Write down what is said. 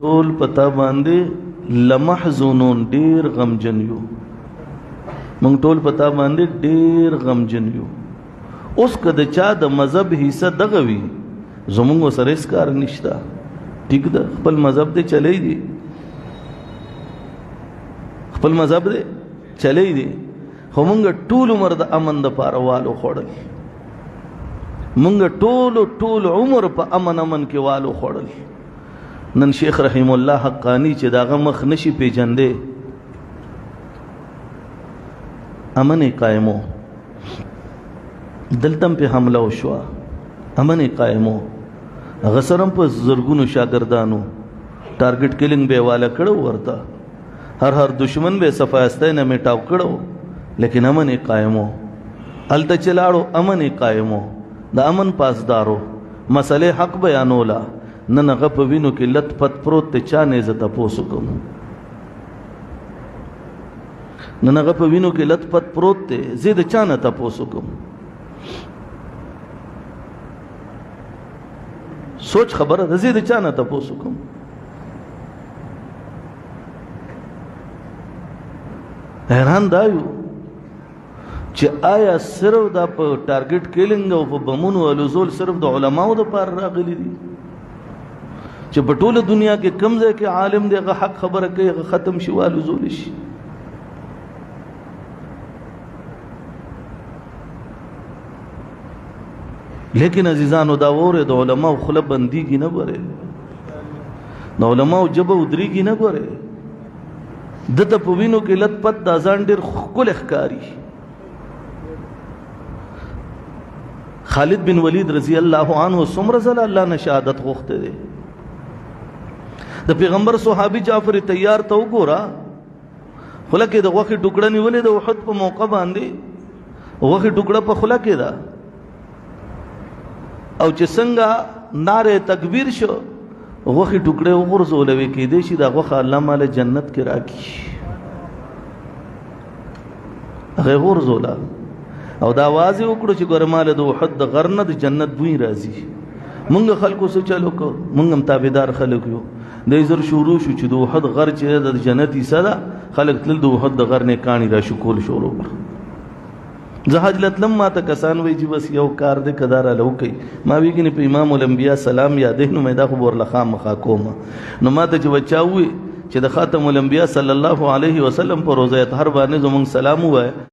ټول پتا باندې لمحزونون ډیر غمجن یو. مونږ ټول پتا باندې ډیر غمجن یو. اوس که د چا د مذهب حصہ دغه وي زمونږ سره هیڅ کار نشته. ټیک ده، خپل مذهب دې چلی دی، خپل مذهب دې چلی دی، خو مونږ ټول عمر د امن د پاره والو خوړل، مونږ ټول عمر په امن کې والو خوړل. نن شیخ رحیم الله حقانی چې داغه مخ نشي پیجندې امن قائمو، دلتم په حمله وشو، امن قائمو، غسرم په زرګونو شاګردانو ټارګټ کلینګ به والا کړو، ورته هر دشمن به صفایسته نه میټاو کړو، لیکن امن قائمو. الته چلاړو امن قائمو، د امن پاسدارو مسئله حق بیانولا. نن هغه په وینو کې لت پت پروت ته چا نه عزت تاسو کوم، نن هغه په وینو کې لت پت پروت ته زید چا نه تاسو کوم. سوچ خبره ده، زید چا نه تاسو کوم. حیران دایو چې آیا صرف دا په ټارګټ کیلینګ او په بمونو الوزول صرف د علماو د پاره راغلي دي چې په ټوله دنیا کې کم ځای کې عالم دی هغه حق خبره کوي هغه ختم شي والوزول شي. لیکن عزیزانو دا وره د علماو خله بنديږي نه غره، د علماو جبه ودريږي نه غره، د ته په وینو کې لت پت د ځان ډیر خپل ښکاری. خالد بن ولید رضی الله عنه څومره زله الله نه شهادت غوښته دي. د پیغمبر صحابي جعفر تیار ته وګوره، خله کې د غوخي ټوکړه نیولې د احد په موقع باندې غوخي ټوکړه په خله کې ده، او چې څنګه ناره تکبیر شو غوخي ټوکړه وغورځولې کې دې شي د غوخه الله مال جنت کې راکی هغه ورزولا او دا आवाज وکړو چې ګرماله د احد د غرنه د جنت بوی راځي. مونږ خلکو څه چلو کو، مونږ هم تابعدار خلک یو. د زر شروع شو چې د احد غر چې د جنت صدا خلک تل د احد د غر نه کانی را شکول شروع کړ. زهج لتلم ما ته کسان وی چې بس یو کار دې کدار له کوي، ما ویګنی په امام الانبیاء سلام یادې نو مې دا خو ور لخوا مخا کوم. نو ما ته چې بچاوي چې د خاتم الانبیاء صلی الله علیه وسلم پر روزه طهر باندې زمون سلام وای